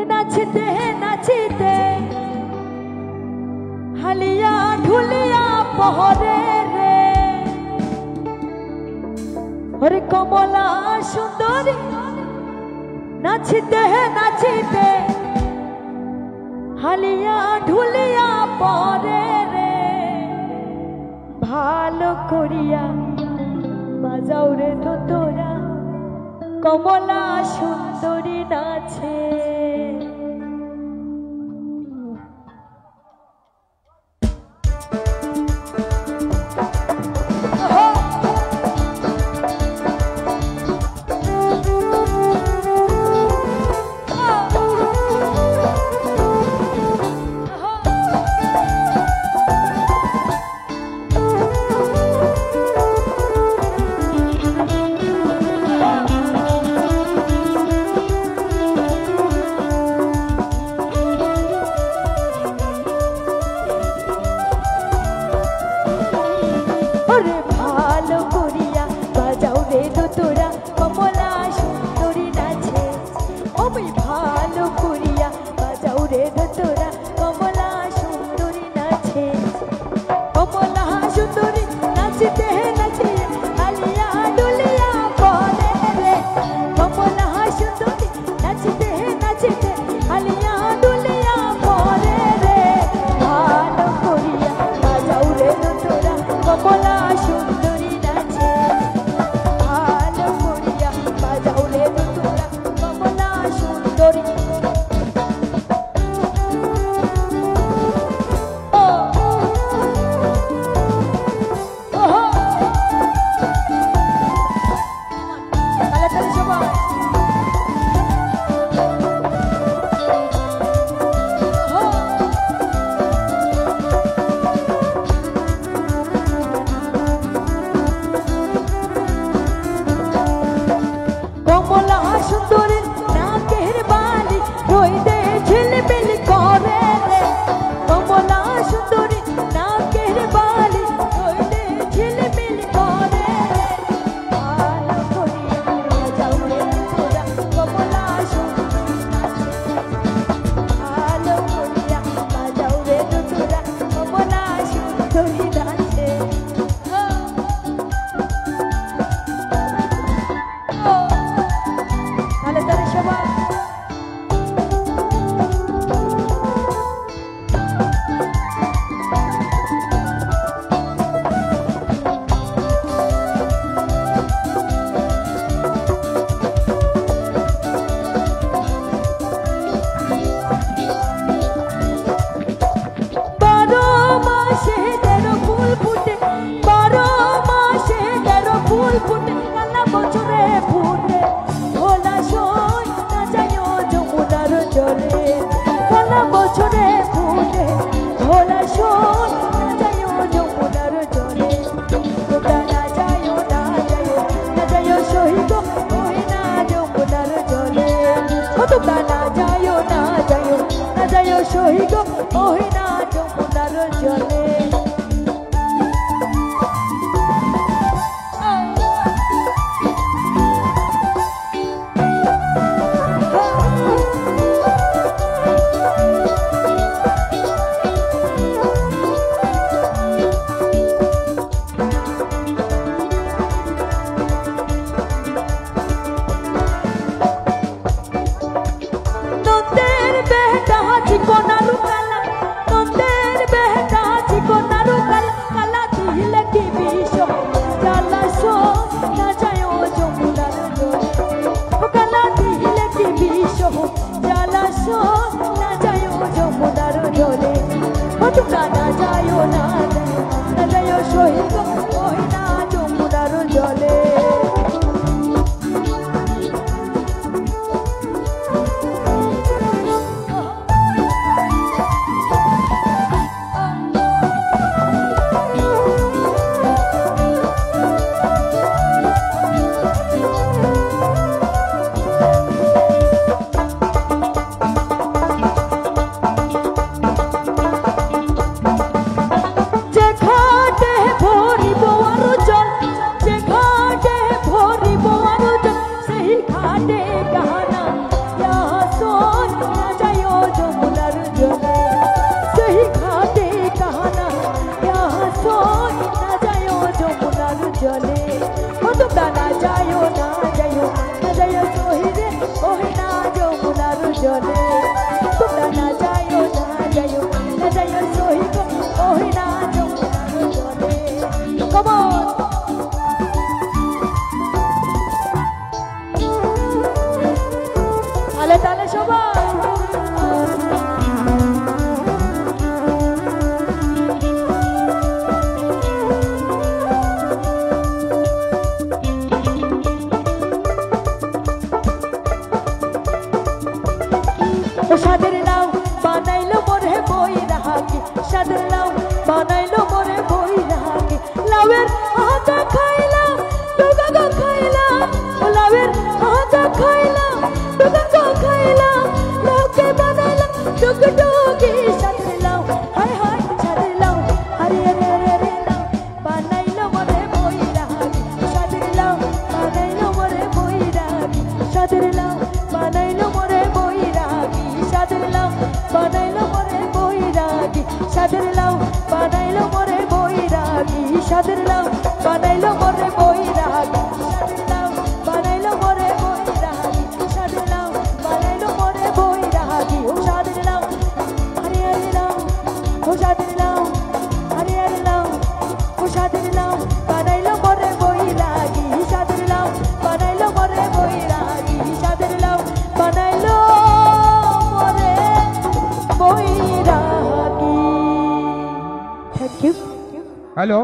नाचते नाचते हलिया ढुलिया पहरे रे अरे कमला सुंदरी नाचते नाचते हलिया ढुलिया पहरे रे भालो करिया बाजाओ रे तोरा कमला सुंदरी नाचे জলে তোমরা না যাইও সহি গো ওই না যমুনার জলে কমন তালে তালে সবাই সাদের লাউ বানাইলো মোরে বই রাহাকি সাদের লাউ বানাইলো মোরে বই রাহাকি লাউয়ের আদা খাইলাম ডুগা গো খাইলাম ও লাউয়ের আদা খাইলাম ডুগা গো খাইলাম লাউকে বানাইলাম ডুগডুগি সাদের লাউ হায় হায় সাদের লাউ আরে আরে আরে আরে লাউ বানাইলো মোরে বই রাহাকি সাদের লাউ বানাইলো মোরে বই রাহাকি সাদের লাউ বানাইলো মোরে বই রাহাকি সাদের লাউ বানাইলো মোরে বৈরাগী সাদের লাউ বানাইলো মোরে বৈরাগী সাদের লাউ বানাইলো মোরে বৈরাগী সাদের লাউ বানাইলো মোরে বৈরাগী সাদের লাউ বানাইলো মোরে বৈরাগী ও সাদের লাউ আরে আরে লাউ ও সাদের লাউ আরে আরে লাউ ও সাদের লাউ বানাইলো মোরে বৈরাগী সাদের লাউ বানাইলো মোরে বৈরাগী সাদের লাউ বানাইলো Thank you. Hello.